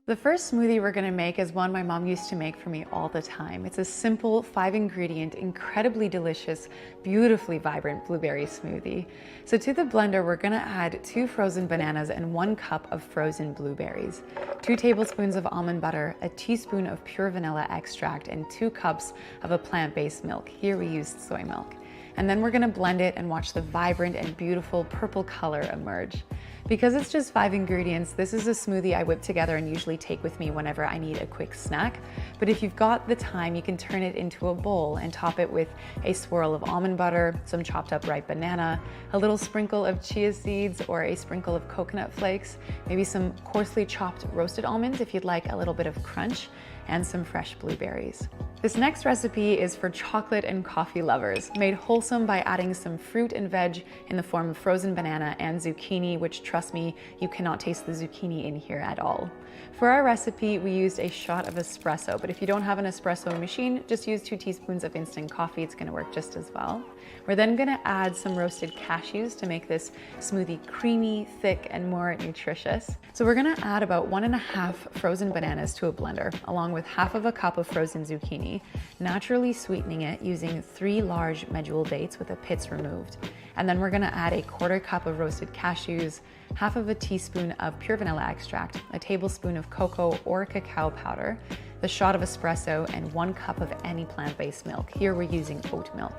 The first smoothie we're gonna make is one my mom used to make for me all the time. It's a simple 5-ingredient, incredibly delicious, beautifully vibrant blueberry smoothie. So to the blender, we're gonna add 2 frozen bananas and 1 cup of frozen blueberries, 2 tablespoons of almond butter, a teaspoon of pure vanilla extract, and 2 cups of a plant-based milk. Here we used soy milk. And then we're gonna blend it and watch the vibrant and beautiful purple color emerge. Because it's just 5 ingredients, this is a smoothie I whip together and usually take with me whenever I need a quick snack. But if you've got the time, you can turn it into a bowl and top it with a swirl of almond butter, some chopped up ripe banana, a little sprinkle of chia seeds or a sprinkle of coconut flakes, maybe some coarsely chopped roasted almonds if you'd like a little bit of crunch, and some fresh blueberries. This next recipe is for chocolate and coffee lovers, made wholesome by adding some fruit and veg in the form of frozen banana and zucchini, which trust me, you cannot taste the zucchini in here at all. For our recipe, we used a shot of espresso, but if you don't have an espresso machine, just use 2 teaspoons of instant coffee. It's gonna work just as well. We're then gonna add some roasted cashews to make this smoothie creamy, thick, and more nutritious. So we're gonna add about 1.5 frozen bananas to a blender, along with half of a cup of frozen zucchini, naturally sweetening it using 3 large medjool dates with the pits removed. And then we're gonna add a 1/4 cup of roasted cashews, half of a teaspoon of pure vanilla extract, a tablespoon of cocoa or cacao powder, the shot of espresso, and 1 cup of any plant-based milk. Here we're using oat milk.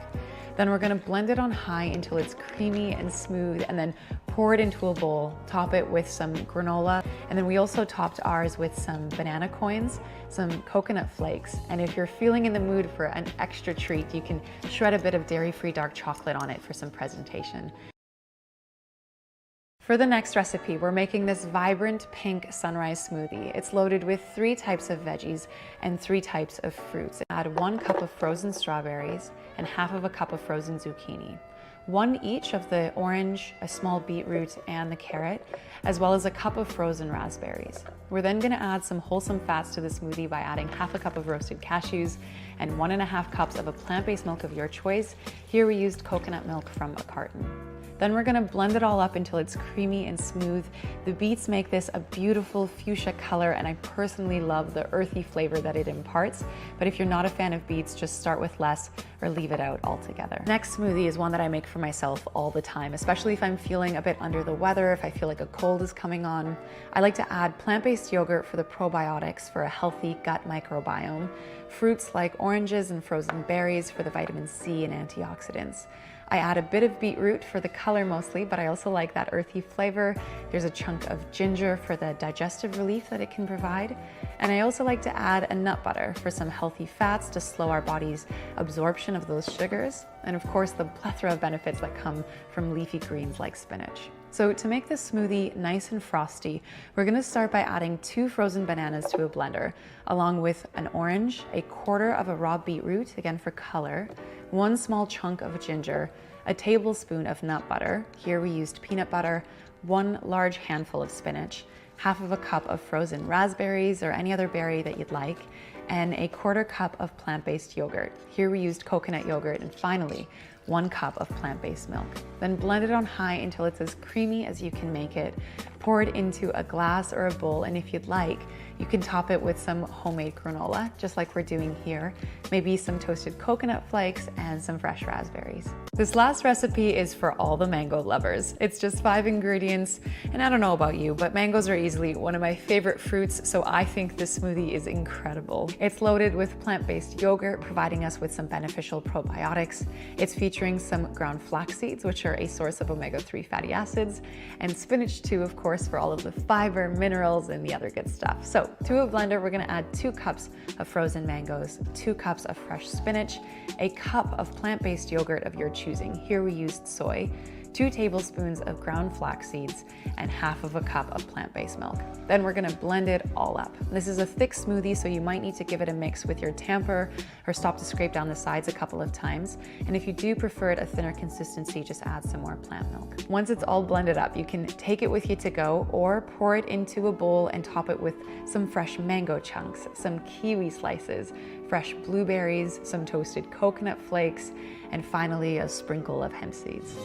Then we're gonna blend it on high until it's creamy and smooth, and then pour it into a bowl, top it with some granola, and then we also topped ours with some banana coins, some coconut flakes, and if you're feeling in the mood for an extra treat, you can shred a bit of dairy-free dark chocolate on it for some presentation. For the next recipe, we're making this vibrant pink sunrise smoothie. It's loaded with 3 types of veggies and 3 types of fruits. Add 1 cup of frozen strawberries and half of a cup of frozen zucchini, 1 each of the orange, a small beetroot, and the carrot, as well as a cup of frozen raspberries. We're then gonna add some wholesome fats to the smoothie by adding half a cup of roasted cashews and 1.5 cups of a plant-based milk of your choice. Here we used coconut milk from a carton. Then we're gonna blend it all up until it's creamy and smooth. The beets make this a beautiful fuchsia color, and I personally love the earthy flavor that it imparts. But if you're not a fan of beets, just start with less or leave it out altogether. Next smoothie is one that I make for myself all the time, especially if I'm feeling a bit under the weather, if I feel like a cold is coming on. I like to add plant-based yogurt for the probiotics for a healthy gut microbiome, fruits like oranges and frozen berries for the vitamin C and antioxidants. I add a bit of beetroot for the color mostly, but I also like that earthy flavor. There's a chunk of ginger for the digestive relief that it can provide. And I also like to add a nut butter for some healthy fats to slow our body's absorption of those sugars. And of course, the plethora of benefits that come from leafy greens like spinach. So to make this smoothie nice and frosty, we're gonna start by adding 2 frozen bananas to a blender, along with an orange, a 1/4 of a raw beetroot, again for color, 1 small chunk of ginger, a tablespoon of nut butter, here we used peanut butter, 1 large handful of spinach, half of a cup of frozen raspberries or any other berry that you'd like, and a 1/4 cup of plant-based yogurt. Here we used coconut yogurt, and finally, 1 cup of plant-based milk. Then blend it on high until it's as creamy as you can make it. Pour it into a glass or a bowl, and if you'd like, you can top it with some homemade granola, just like we're doing here. Maybe some toasted coconut flakes and some fresh raspberries. This last recipe is for all the mango lovers. It's just 5 ingredients, and I don't know about you, but mangoes are easily one of my favorite fruits, so I think this smoothie is incredible. It's loaded with plant-based yogurt, providing us with some beneficial probiotics. It's featuring some ground flax seeds, which are a source of omega-3 fatty acids, and spinach too, of course, for all of the fiber, minerals, and the other good stuff. So to a blender, we're gonna add 2 cups of frozen mangoes, 2 cups of fresh spinach, a cup of plant-based yogurt of your choosing. Here we used soy, 2 tablespoons of ground flax seeds, and half of a cup of plant-based milk. Then we're gonna blend it all up. This is a thick smoothie, so you might need to give it a mix with your tamper or stop to scrape down the sides a couple of times. And if you do prefer it a thinner consistency, just add some more plant milk. Once it's all blended up, you can take it with you to go or pour it into a bowl and top it with some fresh mango chunks, some kiwi slices, fresh blueberries, some toasted coconut flakes, and finally a sprinkle of hemp seeds.